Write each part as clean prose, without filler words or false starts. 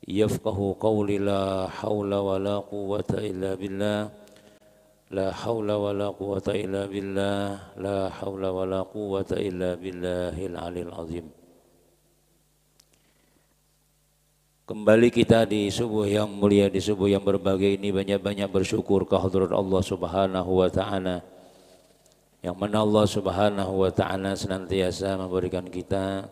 yafqahu qawli. La hawla wa la quwwata illa billah. La hawla wa la quwwata illa billah. La hawla wa la quwwata illa billahil aliyil azim. Kembali kita di subuh yang mulia, di subuh yang berbahagia ini banyak-banyak bersyukur kehadirat Allah Subhanahu wa taala. Yang mana Allah Subhanahu wa taala senantiasa memberikan kita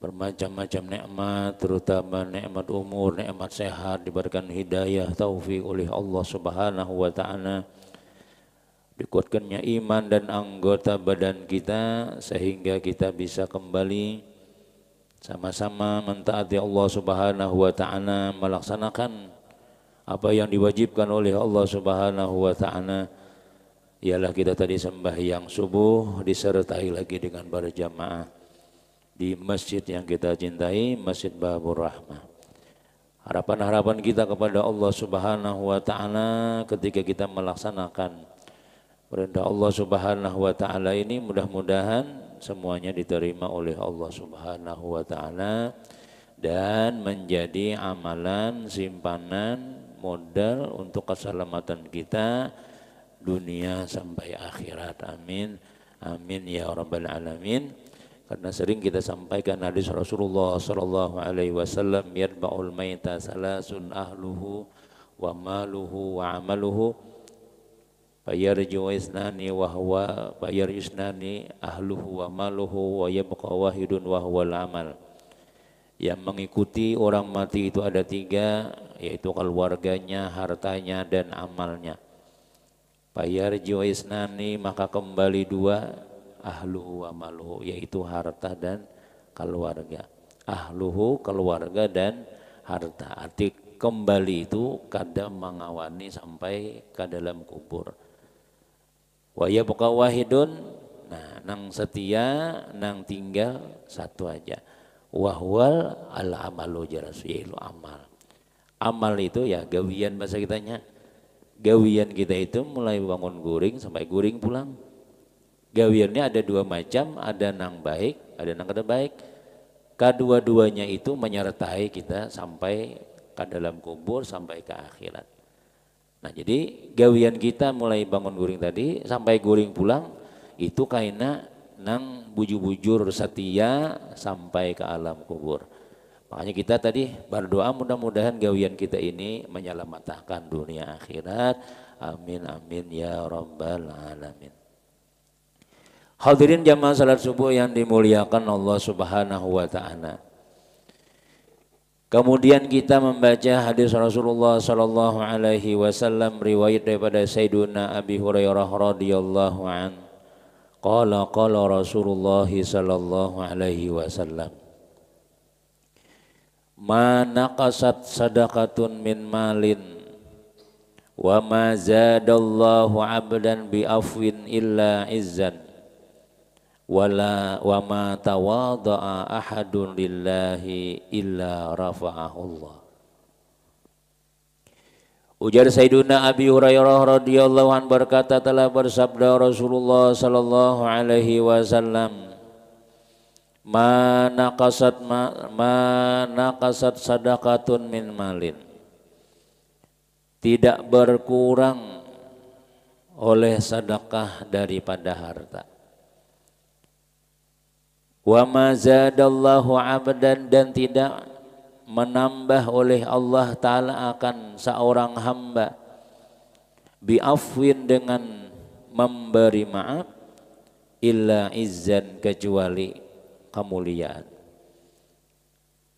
bermacam-macam nikmat, terutama nikmat umur, nikmat sehat, diberikan hidayah, taufik oleh Allah Subhanahu wa taala. Dikuatkannya iman dan anggota badan kita sehingga kita bisa kembali sama-sama mentaati Allah Subhanahu wa taala, melaksanakan apa yang diwajibkan oleh Allah Subhanahu wa taala. Ialah kita tadi sembahyang subuh disertai lagi dengan berjamaah di masjid yang kita cintai, Masjid Babur Rahmah. Harapan-harapan kita kepada Allah Subhanahu wa taala ketika kita melaksanakan perintah Allah Subhanahu wa taala ini, mudah-mudahan semuanya diterima oleh Allah Subhanahu wa taala dan menjadi amalan simpanan modal untuk keselamatan kita dunia sampai akhirat. Amin. Amin ya rabbal alamin. Karena sering kita sampaikan hadis Rasulullah sallallahu alaihi wasallam, yatba'ul maita salasun ahluhu wa maluhu wa amaluhu fayarju isnani wa huwa fayarjusnani ahluhu wa maluhu wa yabqa wahidun wa huwal amal. Yang mengikuti orang mati itu ada tiga, yaitu keluarganya, hartanya dan amalnya. Fayarju isnani, maka kembali dua, ahluhu wa maluhu, yaitu harta dan keluarga. Ahluhu, keluarga dan harta. Arti kembali itu kadang mengawani sampai ke dalam kubur. Wa yabqa wahidun, nah nang setia, nang tinggal satu aja. Wahwal al amalu jarasyilu amal. Amal itu ya gawian bahasa kitanya. Gawian kita itu mulai bangun guring sampai guring pulang. Gawiannya ada dua macam, ada nang baik, ada nang kada baik. Kedua-duanya itu menyertai kita sampai ke dalam kubur, sampai ke akhirat. Nah jadi gawian kita mulai bangun guring tadi sampai guring pulang itu kaina nang bujur-bujur setia sampai ke alam kubur. Makanya kita tadi berdoa mudah-mudahan gawian kita ini menyelamatkan dunia akhirat. Amin amin ya rabbal alamin. Hadirin jamaah salat subuh yang dimuliakan Allah Subhanahu wa taala. Kemudian kita membaca hadis Rasulullah sallallahu alaihi wasallam riwayat daripada Sayyiduna Abi Hurairah radhiyallahu an. Qala Rasulullah sallallahu alaihi wasallam, ma naqasat sadaqatun min malin wa ma zadallahu 'abdan bi afwin illa izzan wala wa ma tawadha'a ahadun lillahi illa rafa'ahullah. Ujar Sayyiduna Abi Hurairah radhiyallahu an berkata, telah bersabda Rasulullah sallallahu alaihi wasallam, ma naqasat sadaqatun min malin, tidak berkurang oleh sedekah daripada harta. Wa ma zadallahu 'abdan, dan tidak menambah oleh Allah Ta'ala akan seorang hamba bi'afwin, dengan memberi maaf, illa izzan, kecuali kemuliaan.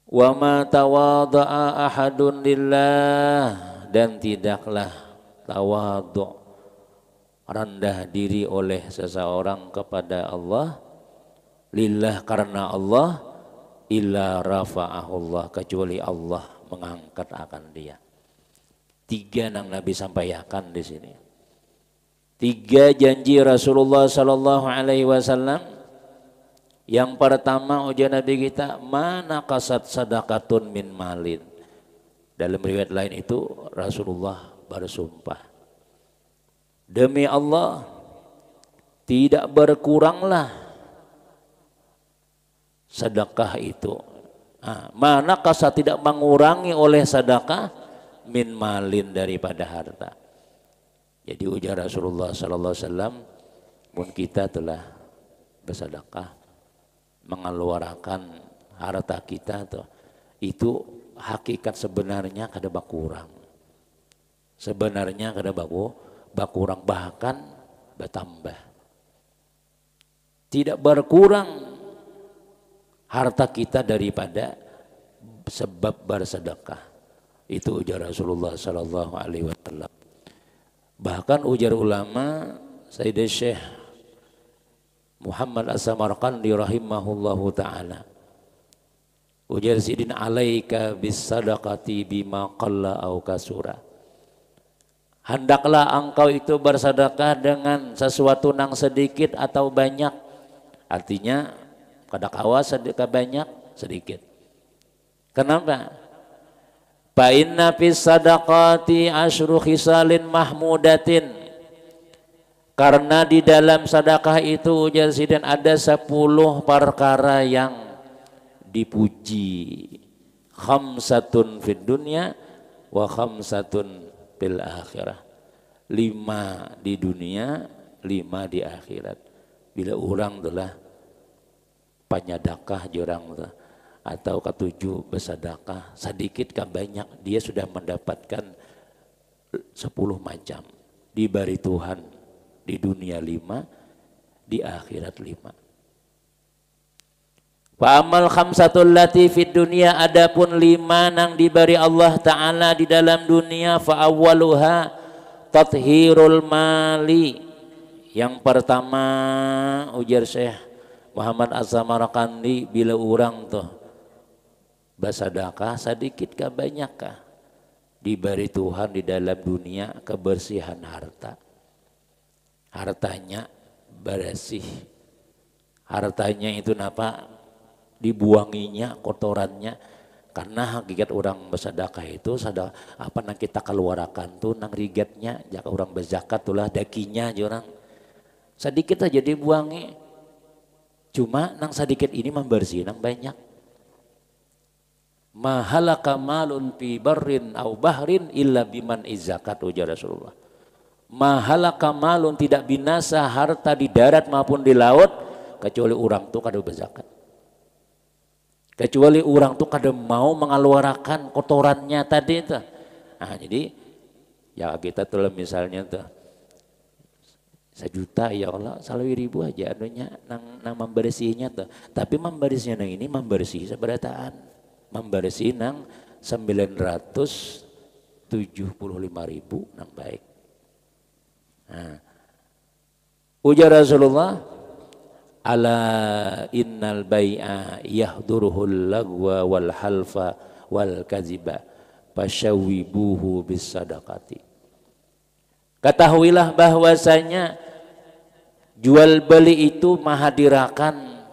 Wa ma tawadha'a ahadun lillah, dan tidaklah tawadhu', rendah diri oleh seseorang kepada Allah, lillah, karena Allah, illa rafa'ahullah, kecuali Allah mengangkat akan dia. Tiga yang Nabi sampaikan di sini. Tiga janji Rasulullah sallallahu alaihi wasallam. Yang pertama ujar Nabi kita, mana kasat sadaqatun min malin. Dalam riwayat lain itu Rasulullah bersumpah, demi Allah tidak berkuranglah sedekah itu, Mana kasa tidak mengurangi oleh sedekah min malin daripada harta. Jadi ujar Rasulullah sallallahu alaihi wasallam, mun kita telah bersedekah mengeluarkan harta kita tuh, itu hakikat sebenarnya kada berkurang. Sebenarnya kada berkurang, bahkan bertambah. Tidak berkurang harta kita daripada sebab bersedekah. Itu ujar Rasulullah sallallahu alaihi wasallam. Bahkan ujar ulama Sayyidina Syekh Muhammad As-Samarqandi rahimahullahu taala. Ujar sidin alaika bis sadaqati bima qalla au kasura. Hendaklah engkau itu bersedekah dengan sesuatu nang sedikit atau banyak. Artinya kada kawa sedekah banyak sedikit. Kenapa? Fa inna fis sadaqati asyru khisalin mahmudatin. Karena di dalam sedekah itu ujar sidin ada 10 perkara yang dipuji. Khamsatun fid dunya wa khamsatun fil akhirah. 5 di dunia, 5 di akhirat. Bila orang telah panyadakah jorang atau ketujuh bersedekah sedikit ke banyak, dia sudah mendapatkan 10 macam. Diberi Tuhan di dunia 5, di akhirat 5. Wa amal khamsatul lati fid dunya, adapun 5 nang diberi Allah Ta'ala di dalam dunia, fa awwaluha tathhirul mali. Yang pertama ujar Syekh Muhammad Az-Samarqandi, bila orang tuh bersedekah sedikit kah banyak kah, diberi Tuhan di dalam dunia kebersihan harta. Hartanya bersih. Hartanya itu napa? Dibuanginya kotorannya. Karena hakikat orang bersedekah itu apa nang kita keluarkan tuh nang rigatnya, jika orang berzakat tulah dakinya jorang. Sedikit aja dibuangi. Cuma nang sedikit ini membersih nang banyak. Mahalaka malun fi barrin au bahrin illa biman izzakat, ujar Rasulullah. Mahalaka malun, tidak binasa harta di darat maupun di laut kecuali orang tuh kada berzakat. Kecuali orang tuh kada mau mengeluarkan kotorannya tadi itu. Nah, jadi ya kita tuh misalnya tuh 1 juta ya Allah 1.000 aja anunya nang membersihnya tuh. Tapi membersihnya nang ini membersih seberataan. Membersih nang 975.000 nang baik. Nah, ujar Rasulullah, ala innal bai'a yahduruhul lagwa wal halfa wal kaziba fasyawibuhu bis sadaqati. Ketahuilah bahwasanya jual beli itu menghadirkan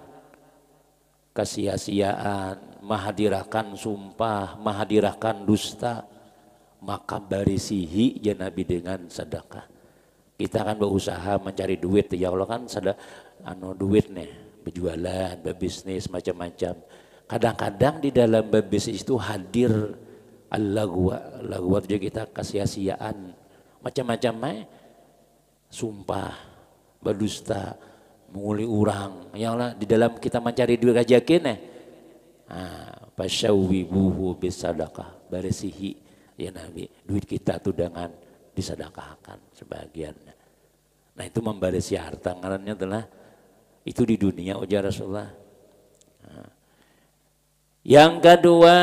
kesia-siaan, menghadirkan sumpah, menghadirkan dusta. Maka barisihi ya Nabi dengan sedekah. Kita akan berusaha mencari duit, ya Allah kan duit nih, berjualan, berbisnis macam-macam. Kadang-kadang di dalam berbisnis itu hadir al-lagwa juga kita kesia-siaan, macam-macam sumpah, berdusta, menguli orang. Ya Allah, di dalam kita mencari duit kajakin fasyawibuhu bisadaqah, barisihi ya Nabi, duit kita tuh dengan disedekahkan sebagian. Nah itu membarisi harta, ngarannya adalah itu di dunia ujar Rasulullah. Yang kedua,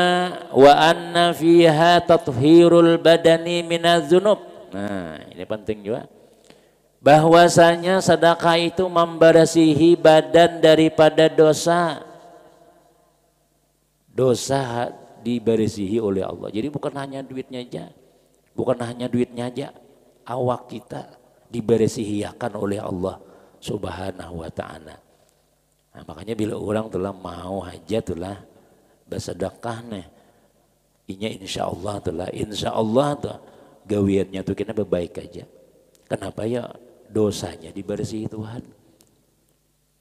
wa anna fiha tathhirul badani minaz dzunub. Nah, ini penting juga. Bahwasanya sedekah itu membersihi badan daripada dosa. Dosa dibersihi oleh Allah. Jadi bukan hanya duitnya aja. Bukan hanya duitnya aja. Awak kita dibersihiakan oleh Allah Subhanahu wa ta'ala. Nah, makanya bila orang telah mau aja telah bersedekah nih, insya Allah tuh gawiannya tuh kita berbaik aja. Kenapa ya? Dosanya dibersihi Tuhan.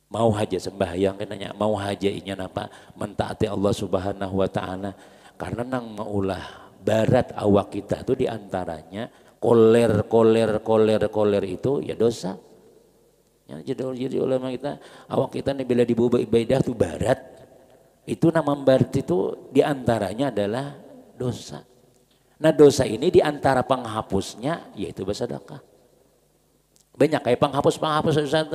Mau haja sembahyang nanya, mau haja inyan apa? Mentaati Allah Subhanahu wa taala. Karena nang maulah barat awak kita tuh diantaranya koler itu ya dosa. Ya, jadi ulama kita, awak kita nih bila dibuat ibadah tuh barat. Itu nama barat itu diantaranya adalah dosa. Nah dosa ini diantara penghapusnya yaitu bersedekah. Banyak kayak penghapus Ustaz.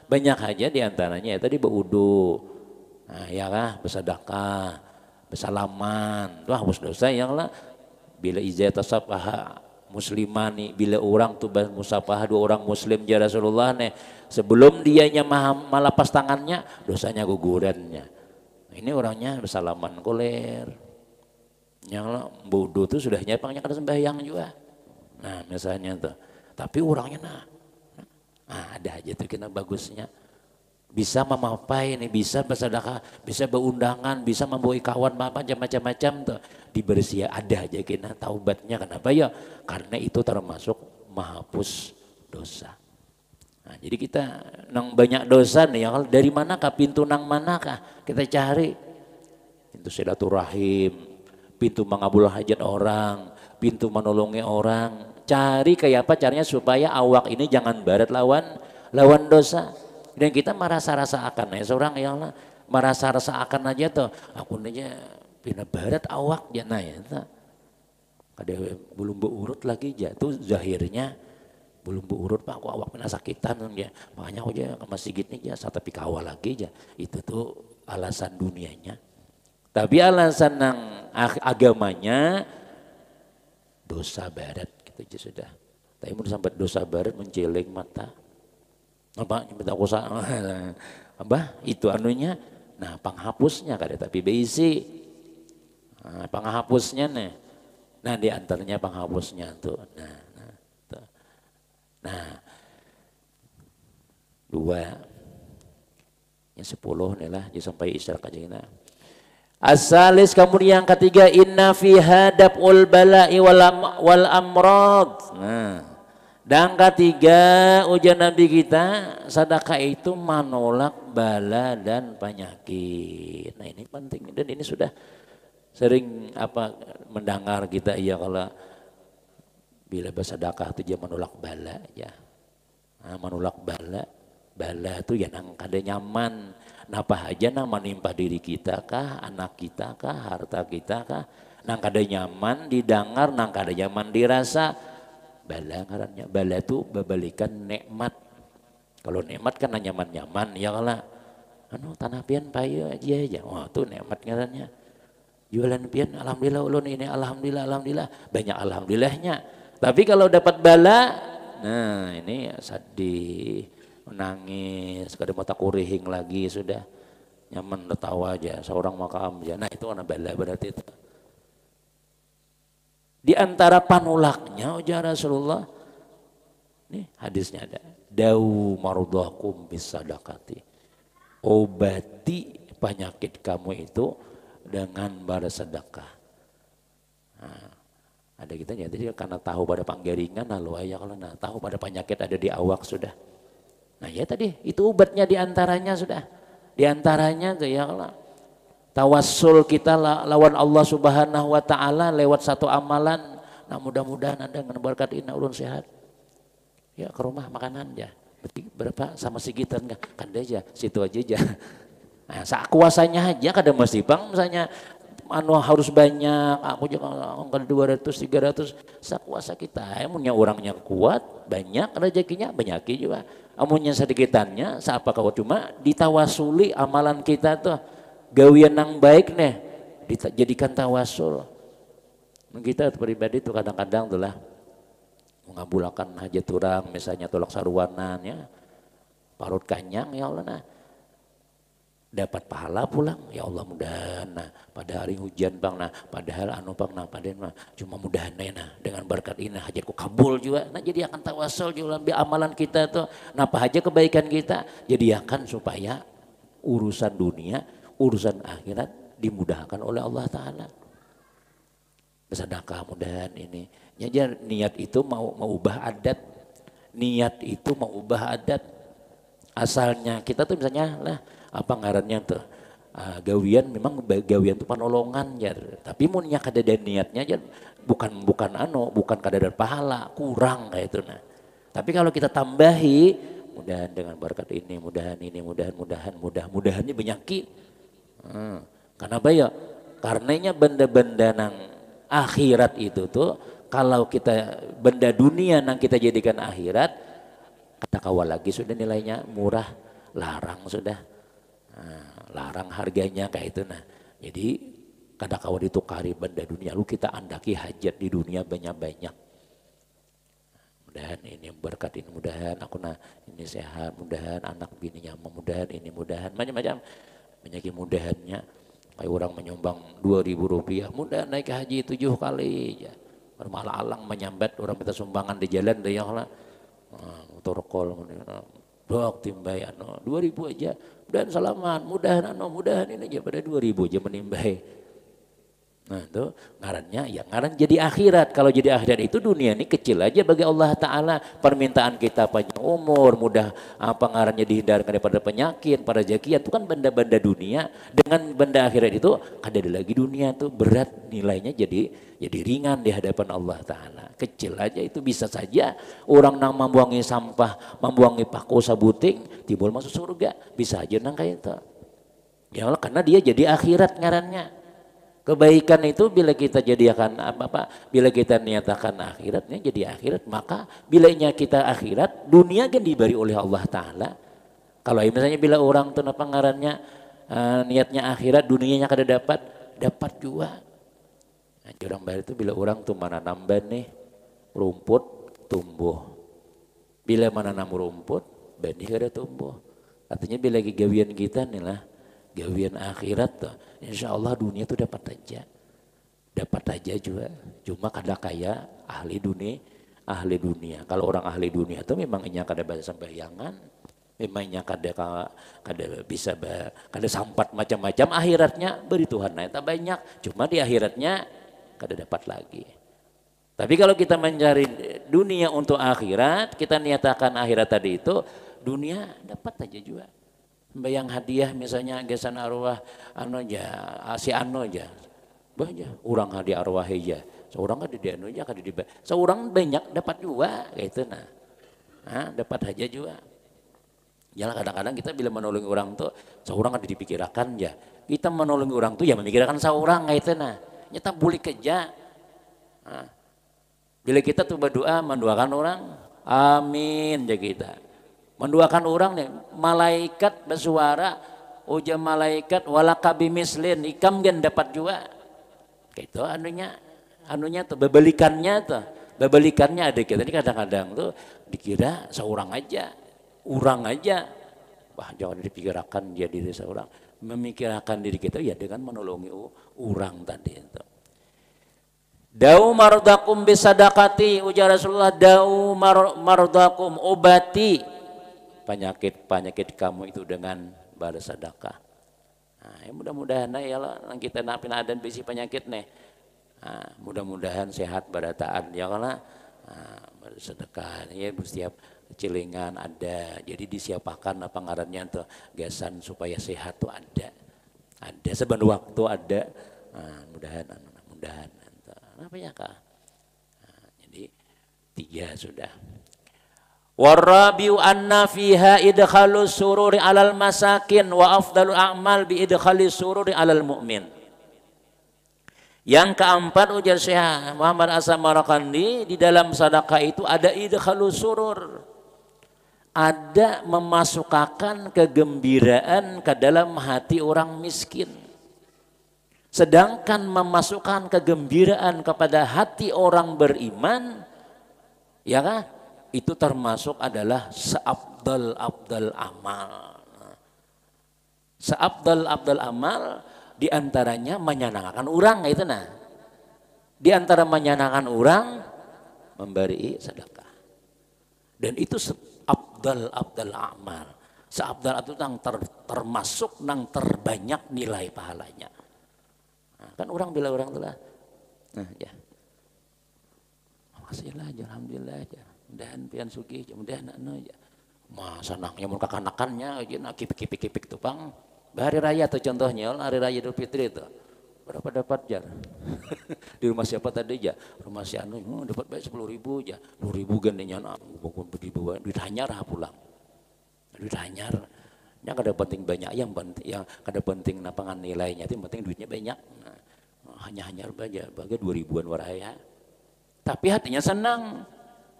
Banyak aja diantaranya ya tadi berwudu, nah, ya kah bersedekah, bersalaman, itu hapus dosa yang lah. Bila izah tasapaha muslimani, bila orang tuh musafaha dua orang muslim ya Rasulullah nih, sebelum dianya malapas tangannya, dosanya gugurannya. Nah, ini orangnya bersalaman koler, yang lah wudu tuh sudah nyapangnya kada sembahyang juga. Nah misalnya tuh, tapi orangnya ada aja tuh kena bagusnya. Bisa memapai ini, bisa bersedekah, bisa berundangan, bisa membawa kawan macam-macam tuh. Dibersia ada aja kena taubatnya. Kenapa ya? Karena itu termasuk menghapus dosa. Nah, jadi kita nang banyak dosa nih, ya, dari manakah pintu nang manakah kita cari? Pintu silaturahim, pintu mengabul hajat orang, pintu menolongi orang. Cari kayak apa caranya supaya awak ini jangan barat lawan dosa. Dan kita merasa-rasa akan ya seorang yang merasa-rasa akan aja tuh aku aja pindah barat awak ya nah ya ada belum berurut lagi jatuh zahirnya belum berurut pak aku awak pernah sakitan ya makanya aku aja ke masjid nih ya tapi kawal lagi ya itu tuh alasan dunianya. Tapi alasan yang agamanya dosa barat gitu aja sudah. Tapi mau sampai dosa barat menjeleng mata. Apa minta kuasa apa itu anunya. Nah penghapusnya kada tapi basi. Nah, penghapusnya nih. Nah di antaranya penghapusnya tuh. Nah dua yang 10 nih lah sampai istirahat aja kita. Asalis kemudian yang ketiga inna fi hadabul bala'i wal amrad. Nah, dan ketiga ujian Nabi kita sedekah itu menolak bala dan penyakit. Nah ini penting dan ini sudah sering mendengar kita ya kalau bila bersedekah itu dia menolak bala ya. Nah, menolak bala itu ya nang kada nyaman. Napa aja nang menimpa diri kita kah, anak kita kah, harta kita kah, nang kada nyaman didengar, nang kada nyaman dirasa, bala ngarannya. Bala itu babalikan nikmat. Kalau nikmat kan nyaman-nyaman ya kala. Tanah pian payu aja. Wah tuh nikmat ngarannya. Jualan pian alhamdulillah ulun ini alhamdulillah banyak alhamdulillahnya. Tapi kalau dapat bala, nah ini sedih. Menangis, kadang mata kurihing lagi sudah nyaman tertawa aja, seorang makam aja. Nah itu karena bala berarti itu. Di antara panulaknya ujar Rasulullah, nih hadisnya ada, dau marudhakum bisadaqati. Obati penyakit kamu itu dengan bersedekah. Nah, ada kita jadi karena tahu pada panggaringan lalu ayah kalau tahu pada penyakit ada di awak sudah. Nah ya tadi itu obatnya diantaranya sudah. Diantaranya tuh ya kalau tawassul kita lawan Allah Subhanahu wa taala lewat satu amalan. Nah mudah-mudahan Anda dengan berkat ini ulun sehat. Ya ke rumah makanan ya. Berapa sama segitan kan aja situ aja. Nah, saat kuasanya aja kada mesti bang misalnya harus banyak aku juga angka 200 300 sakuasa kita amunnya orangnya kuat banyak rezekinya banyak juga amunnya sedikitannya siapa kau cuma ditawasuli amalan kita tuh gawian yang baik nih dijadikan tawasul kita pribadi tuh kadang-kadang tuh lah mengabulkan hajat orang misalnya tolak saruanan ya parut kanyang ya Allah nah dapat pahala pulang ya Allah mudahan nah pada hari hujan bang nah padahal bang nah pada cuma mudahan nah dengan berkat ini hajatku kabul juga nah jadi akan tawasul juga amalan kita tuh nah apa aja kebaikan kita jadi akan supaya urusan dunia urusan akhirat dimudahkan oleh Allah Ta'ala bersedekah mudahan ini niat itu mau ubah adat niat itu mau ubah adat Asalnya kita tuh misalnya lah apa ngarannya tuh gawian memang gawian tuh panolongan ya. Tapi munnya kada ada niatnya ya bukan bukan kadar pahala, kurang kayak itu nah. Tapi kalau kita tambahi mudahan dengan berkat ini, mudahannya banyak. Kenapa ya? Karenanya benda-benda nang akhirat itu tuh kalau kita benda dunia nang kita jadikan akhirat kata kawal lagi sudah nilainya murah, larang sudah. Larang harganya kayak itu nah. Jadi kada kawal ditukari benda dunia lu kita andaki hajat di dunia banyak-banyak. Mudahan ini berkat ini, mudahan aku nah ini sehat, mudahan anak bininya, mudahan ini, mudahan macam-macam banyak mudahannya. Kayak orang menyumbang 2.000 rupiah, mudah naik haji 7 kali ya. Malah alang menyambat orang minta sumbangan di jalan deh ya lah. Motor kol dok timbai 2.000 aja. Dan salaman, mudahan ini aja pada 2.000 aja menimbai. Nah itu ngarannya ya ngaran jadi akhirat. Kalau jadi akhirat itu dunia ini kecil aja bagi Allah Ta'ala. Permintaan kita panjang umur, mudah apa ngarannya dihindarkan daripada penyakit, para zakiat itu kan benda-benda dunia. Dengan benda akhirat itu ada lagi dunia tuh berat nilainya jadi ringan di hadapan Allah Ta'ala. Kecil aja itu bisa saja orang nang membuangi sampah, membuangi paku sabuting, timbul masuk surga. Bisa aja nang kayak itu. Ya Allah karena dia jadi akhirat ngarannya. Kebaikan itu bila kita jadikan bila kita niatakan akhiratnya jadi akhirat, maka bilanya kita akhirat dunia kan diberi oleh Allah Ta'ala. Kalau misalnya bila orang tuh apa ngarannya niatnya akhirat dunianya kada dapat juga. Nah, orang baru itu bila orang tuh mana nambah nih rumput tumbuh, bila mana nam rumput benih kada tumbuh. Artinya bila gawian kita nih lah gawian akhirat tuh, insya Allah dunia tuh dapat aja juga. Cuma kada kaya ahli dunia. Kalau orang ahli dunia tuh memang inya kada baca sembayangan, memangnya kada bisa kada sampat macam-macam akhiratnya beri Tuhan nah tak banyak. Cuma di akhiratnya kada dapat lagi. Tapi kalau kita mencari dunia untuk akhirat, kita niatakan akhirat tadi itu dunia dapat aja juga. Bayang hadiah misalnya gesan arwah si aja banyak orang hadiah arwah aja seorang ada di aja kada di seorang banyak dapat juga kayak itu nah dapat aja juga ya kadang-kadang kita bila menolong orang tuh seorang ada dipikirkan ya kita menolong orang tuh ya memikirkan seorang kayak itu nyata boleh kerja bila kita tuh berdoa mendoakan orang amin ya kita menduakan orang nih malaikat bersuara uja malaikat walakabi mislin ikam gen dapat juga gitu anunya tuh bebelikannya ada kita ini kadang-kadang tuh dikira seorang aja orang aja wah jangan dipikirkan dia diri seorang memikirkan diri kita ya dengan menolongi orang tadi itu. Dau mardakum bisadaqati ujar Rasulullah dau mardakum obati penyakit kamu itu dengan balas sedekah. Nah, ya mudah-mudahan ya Allah kita napin adan bisi penyakit nih. Nah, mudah-mudahan sehat barataan ya Allah. Nah, bersedekah ya setiap cilingan ada. Jadi disiapakan apa ngarannya tuh gasan supaya sehat tuh ada. Ada sebenarnya waktu ada. Nah, mudahan. Apa ya Kak? Nah, jadi 3 sudah. Warabiu anna fiha idkhalus sururi alal masakin wa afdalul a'mal bi idkhalis sururi alal mu'min. Yang keempat ujar Syekh Muhammad As-Samarqandi di dalam sedekah itu ada idkhalus surur. Ada memasukkan kegembiraan ke dalam hati orang miskin. Sedangkan memasukkan kegembiraan kepada hati orang beriman ya kan? Itu termasuk adalah seabdal amal. Seabdal amal diantaranya menyenangkan orang itu nah. Di antara menyenangkan orang memberi sedekah. Dan itu seabdal amal. Seabdal itu yang termasuk yang terbanyak nilai pahalanya. Nah, kan orang bila orang telah. Nah ya. Makasihlah aja, alhamdulillah aja. Mudahan pian suki, mudahan aja. Mah sanangnya mun kakanakannya aja kipik-kipik tuh pang. Hari raya tuh contohnya, hari raya Idul Fitri itu. Berapa dapat jar? Di rumah siapa tadi ya? Rumah si Anu, dapat baik 10.000 aja. 10.000 gantinya, bukan beribu, duit hanyar pulang. Duit hanyar. Yang kada penting banyak, yang kada penting napangan nilainya, itu penting duitnya banyak. Nah, hanya hanyar baja, bagai 2.000-an waraya. Tapi hatinya senang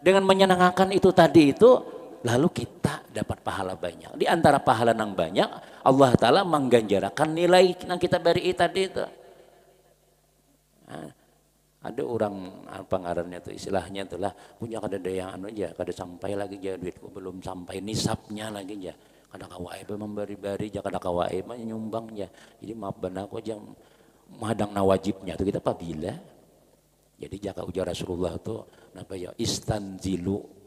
dengan menyenangkan itu tadi itu. Lalu kita dapat pahala banyak. Di antara pahala yang banyak, Allah Ta'ala mengganjarakan nilai yang kita beri tadi itu. Nah, ada orang apa ngarannya itu istilahnya itulah punya kada yang anu aja, kada sampai lagi aja duitku belum sampai nisabnya lagi aja. Kada kawai memberi-beri aja, kada kawai nyumbang aja. Jadi maaf benar aku aja madang nawajibnya itu kita apabila. Jadi jaka ujar Rasulullah itu napa ya istanzilur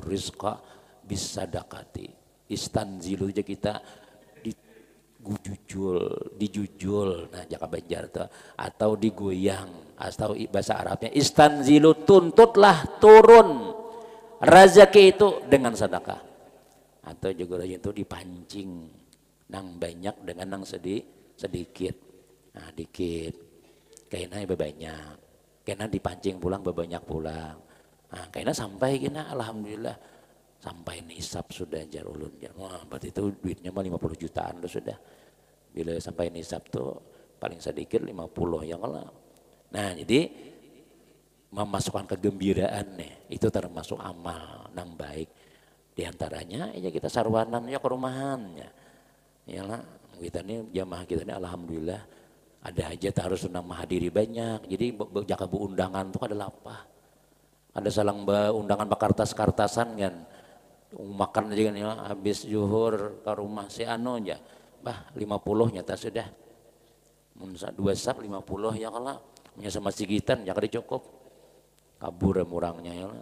rizqa bisadaqati. Istanzilu aja kita dijujul, nah jaka banjar tuh, atau digoyang, atau bahasa Arabnya istanzilu, tuntutlah turun rezeki itu dengan sedekah, atau juga itu dipancing nang banyak dengan nang sedikit, nah dikit, kayaknya banyak, kayaknya dipancing pulang banyak pulang. Nah, kayaknya sampai kena alhamdulillah sampai nisab sudah jar ulun jar. Wah, berarti itu duitnya mah 50 jutaan lo sudah. Bila sampai nisab tuh paling sedikit 50 ya kalau. Nah, jadi memasukkan kegembiraan nih, itu termasuk amal nang baik. Di antaranya ya kita sarwanan ya ke rumahan ya. Iyalah kita nih jamaah kita nih alhamdulillah ada hajat harus sunang menghadiri banyak. Jadi jaka bu undangan tuh ada apa? Ada salang undangan bakartas-kartasan kan, makan aja kan ya, habis zuhur ke rumah si Anu aja, 50 nyata sudah, dua sak 50 ya kalau, punya sama sigitan ya kada cukup, kabur murangnya ya.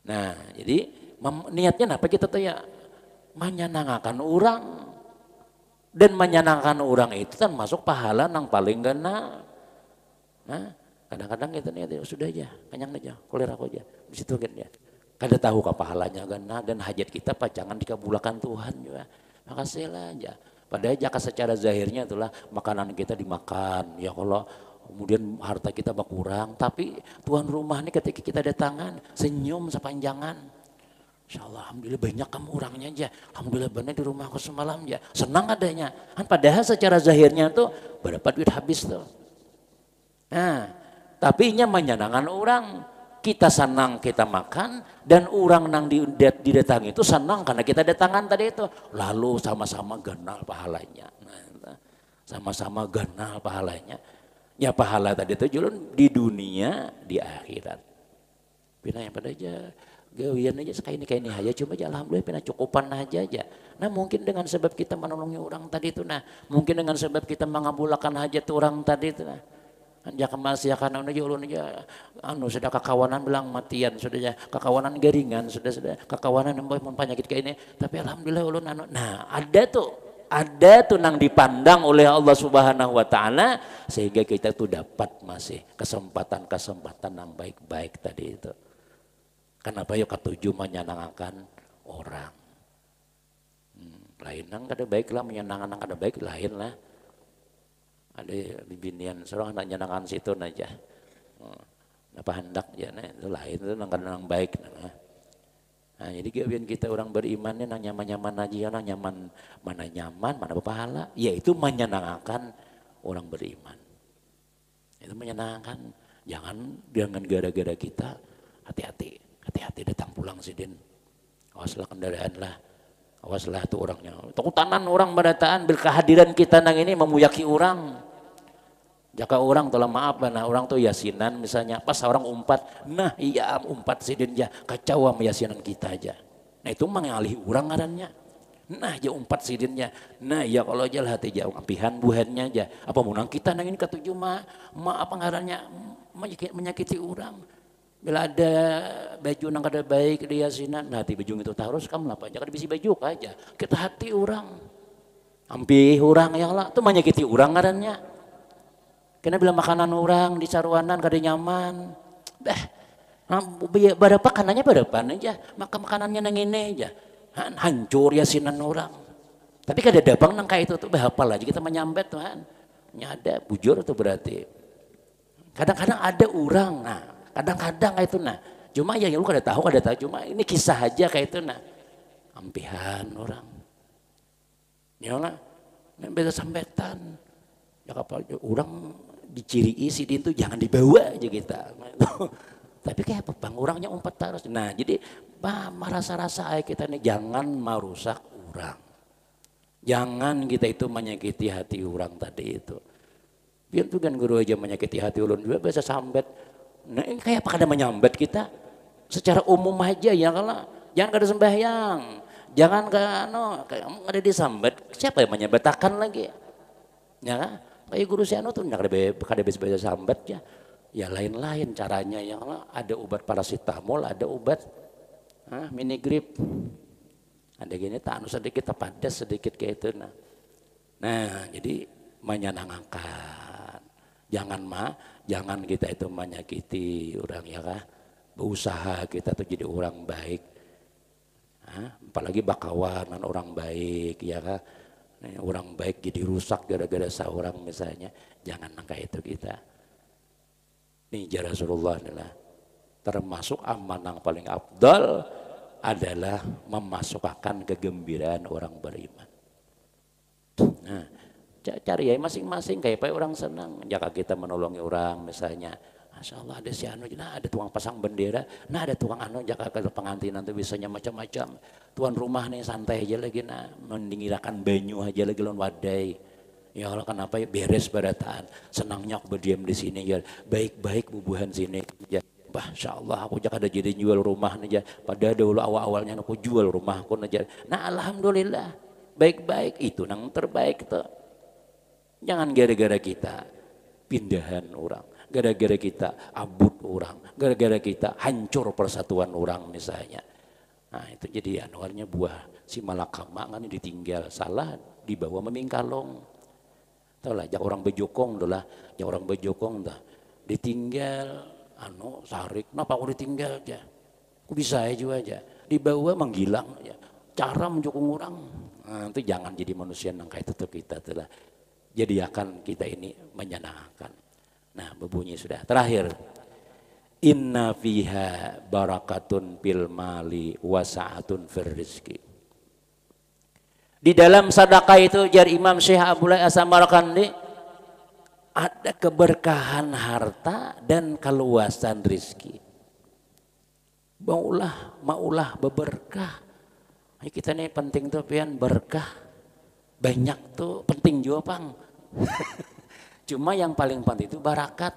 Nah jadi niatnya apa kita tuh ya, menyenangkan orang, dan menyenangkan orang itu kan masuk pahala nang paling gana. Nah, kadang-kadang kita nih sudah aja, kenyang aja, kuliah aku aja, di situ kan ya. Kada tahu ke pahalanya kan, dan hajat kita jangan dikabulkan Tuhan juga. Makasih lah aja. Padahal jaka secara zahirnya itulah makanan kita dimakan, ya kalau kemudian harta kita berkurang, tapi tuan rumah ini ketika kita datangan senyum sepanjangan. Insya Allah, alhamdulillah banyak kamu orangnya aja. Alhamdulillah banyak di rumah aku semalam aja. Senang adanya. Kan padahal secara zahirnya tuh berapa duit habis tuh. Nah, tapi nya menyenangkan orang, kita senang kita makan, dan orang nang didatangi itu senang karena kita datangan tadi itu, lalu sama-sama ganal pahalanya, nah, sama-sama ganal pahalanya, ya pahala tadi itu julun di dunia di akhirat, pina yang pada aja gawian aja kayak ini aja cuma aja alhamdulillah pina cukupan aja. Nah mungkin dengan sebab kita menolongi orang tadi itu, nah mungkin dengan sebab kita mengabulkan hajat orang tadi itu, nah jaka masih akan aja ulun aja sudah kakawanan belang matian sudah ya kakawanan garingan sudah kakawanan yang penyakit kayak ini, tapi alhamdulillah ulun nah ada tuh nang dipandang oleh Allah Subhanahu wa taala sehingga kita tuh dapat masih kesempatan yang baik-baik tadi itu. Kenapa yuk ketujuh menyenangkan orang. Lain nang kada baik lah, menyenangkan nang kada baik lain lah. Ada bibinian seorang anak nyenangan situ aja, apa hendak ya, nah itu lain itu nang baik. Nah jadi kebian kita orang beriman nang nyaman aja ya, nang nyaman mana berpahala, yaitu menyenangkan orang beriman. Itu menyenangkan, jangan gara-gara kita hati-hati datang pulang sidin, awaslah kendaraan lah. Awaslah tuh orangnya. Takutanan orang berataan bil kehadiran kita nang ini memuyaki orang. Jaka orang telah maaf nah orang tuh yasinan misalnya pas orang umpat, nah iya umpat sidin ya kacau sama yasinan kita aja. Nah itu mengalih orang ngarannya. Nah aja umpat sidinnya. Nah ya kalau aja lah hati jauh ampihan buhannya aja. Apa munang kita nang ini ketujuh apa ngarannya menyakiti orang. Bila ada baju nang kada baik di yasinan, nah hati baju itu harus kamu apa aja kada bisi baju aja. Kita hati orang. Ampih orang ya lah tuh menyakiti orang ngarannya. Karena bila makanan orang di saruanan kada nyaman, Nah, berapa kanannya berapa aja, makanannya nang ini aja, hancur yasinan orang. Tapi kada dabang nang kayak itu tuh hafal aja kita menyambet Tuhan, nyada bujur tuh berarti. Kadang-kadang ada orang, nah kadang-kadang kayak itu nah, cuma ya lu kada tahu, cuma ini kisah aja kayak itu nah, ampihan orang, ya lah, beda sambetan, ya kapal orang diciri isi itu jangan dibawa aja kita. Tapi kayak apa bang, orangnya umpat terus. Nah jadi merasa-rasa kita nih jangan merusak orang. Jangan kita itu menyakiti hati orang tadi itu. Biar tuh kan guru aja menyakiti hati ulun juga biasa sambet. Nah ini kayak apa kada menyambet kita? Secara umum aja ya kalau jangan kada sembahyang. Jangan kamu ada disambet. Siapa yang menyambetakan lagi? Ya kan? Kayak guru si anu tuh kada bisa sambet ya. Ya lain-lain caranya yang ada obat paracetamol, ada obat mini grip, ada gini tak sedikit padas sedikit kayak itu nah jadi menyenangkan, jangan kita itu menyakiti orang ya kah, berusaha kita tuh jadi orang baik, apalagi bakawanan orang baik ya kah, orang baik jadi rusak gara-gara seorang misalnya, jangan kayak itu kita. Nih Rasulullah adalah termasuk amal yang paling afdal adalah memasukkan kegembiraan orang beriman. Nah, cari ya masing-masing kayak apa orang senang. Jika kita menolongi orang misalnya, Masya Allah ada si anu, nah ada tukang pasang bendera, nah ada tukang anu, jika ke pengantin nanti bisanya macam-macam. Tuan rumah nih santai aja lagi, nah mendingirakan banyu aja lagi lawan wadai. Ya Allah kenapa ya beres barataan, senangnya aku berdiam di sini ya, baik-baik bubuhan sini ya. Masya Allah aku jangan ada jadi jual rumah aja, pada dulu awal-awalnya aku jual rumah aku aja. Nah alhamdulillah baik-baik itu nang terbaik tuh. Jangan gara-gara kita pindahan orang, gara-gara kita abut orang, gara-gara kita hancur persatuan orang misalnya. Nah itu jadi anuarnya buah si malakama kan ditinggal salah dibawa memingkalong. Tahu lah, jak orang bejokong itulah, jak orang bejokong dah, ditinggal, sarik, kenapa aku ditinggal aja? Aku bisa aja aja, dibawa menggilang aja, cara menjokong orang, nah, itu jangan jadi manusia yang kayak itu kita telah, jadi akan kita ini menyenangkan. Nah berbunyi sudah, terakhir, inna fiha barakatun fil mali wasa'atun fir rizki. Di dalam sedekah itu jar Imam Syekh Abdullah As-Samarqandi ada keberkahan harta dan keluasan rizki. Maulah beberkah. Kita nih penting tuh pian berkah. Banyak tuh penting juga pang. Cuma yang paling penting itu barakat.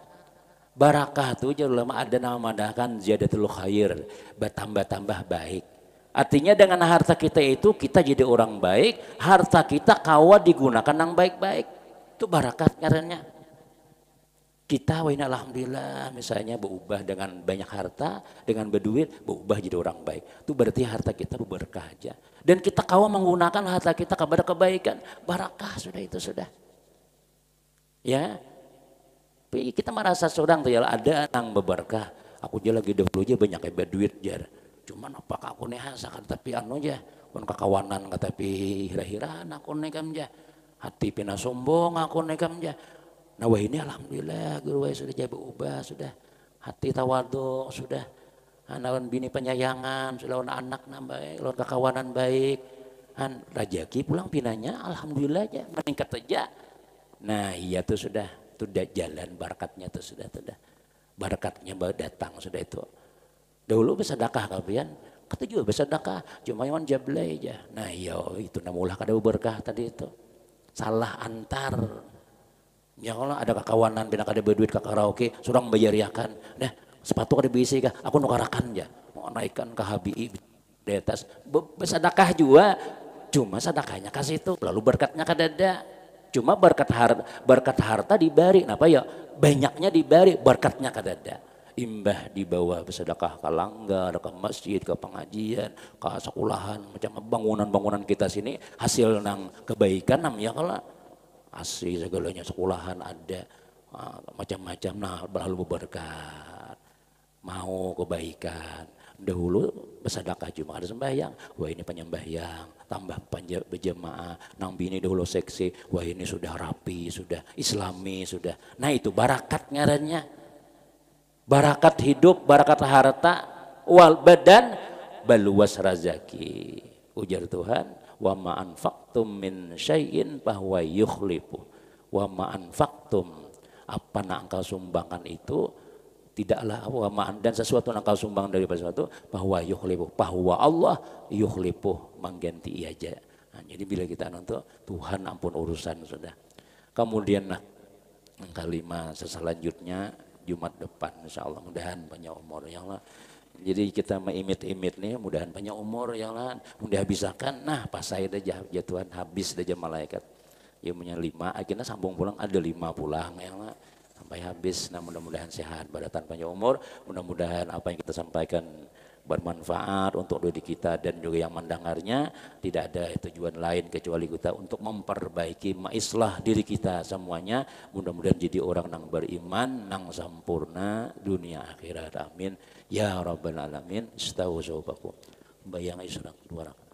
Barakah tuh jadi lama ada nama madakan ziyadatul khair, bertambah-tambah baik. Artinya dengan harta kita itu kita jadi orang baik, harta kita kawa digunakan yang baik-baik. Itu barakat ngarannya. Kita alhamdulillah misalnya berubah dengan banyak harta, dengan berduit, berubah jadi orang baik. Itu berarti harta kita berkah aja. Dan kita kawa menggunakan harta kita kepada kebaikan, barakah sudah itu sudah. Ya. Kita merasa seorang tuh ya ada yang berberkah. Aku aja lagi dahulu aja banyak hebat duit jar. Cuman apakah aku nih hasakan tapi anu aja, pun kakawanan kata tapi hira-hiraan aku nih kamja, hati pina sombong aku nih kamja. Nah wah ini alhamdulillah guru sudah jadi berubah sudah, hati tawadu sudah, lawan bini penyayangan, sudah lawan anak nambah, lawan kakawanan baik, rajaki pulang pinanya alhamdulillah aja meningkat aja. Nah iya tuh sudah jalan barakatnya tuh sudah barakatnya datang sudah itu. Dahulu bersedekah kalian, kata juga bersedekah, cuma yang jablay aja. Nah iya itu namulah kada berkah tadi itu. Salah antar. Ya kalau ada kakawanan bina kada berduit ke karaoke, surang bayariakan. Nah sepatu kada bisi kah, aku nukarakan aja. Mau naikkan ke HBI di atas. Bersedekah juga, cuma sedekahnya kasih itu, lalu berkatnya kada ada. Cuma berkat harta dibari, kenapa ya? Banyaknya dibari, berkatnya kada ada. Imbah dibawa bersedekah ke langgar, ke masjid, ke pengajian, ke sekolahan, macam bangunan-bangunan kita sini hasil nang kebaikan namanya kalau asli segalanya sekolahan ada macam-macam nah berlalu berkat. mau kebaikan. Dahulu bersedekah cuma ada sembahyang, wah ini penyembahyang, tambah berjemaah, nang bini dahulu seksi, wah ini sudah rapi, sudah islami, sudah. Nah itu barakat ngarannya. Barakat hidup, barakat harta, wal badan, baluas razaki. Ujar Tuhan, wa ma anfaqtum min syai'in bahwa yukhlifu. Wa ma anfaqtum, apa nak engkau sumbangkan itu tidaklah wamaan dan sesuatu yang kau sumbang daripada sesuatu bahwa yukhlifu, bahwa Allah yukhlifu mengganti ia aja. Nah, jadi bila kita nonton Tuhan ampun urusan sudah. Kemudian yang kelima selanjutnya Jumat depan insyaallah mudahan banyak umur ya Allah. Jadi kita mengimit-imit nih mudahan banyak umur ya Allah. Mudah bisakan nah pas saya aja ya Tuhan habis aja malaikat. Ya punya 5 akhirnya sambung pulang ada 5 pulang ya Allah. Sampai habis, nah mudah-mudahan sehat, badatan panjang umur, mudah-mudahan apa yang kita sampaikan bermanfaat untuk diri kita dan juga yang mendengarnya. Tidak ada tujuan lain kecuali kita untuk memperbaiki maislah diri kita semuanya. Mudah-mudahan jadi orang yang beriman, yang sempurna dunia akhirat. Amin. Ya Rabbal Alamin. Istauzu bakum. Bayang israk dua rakaat.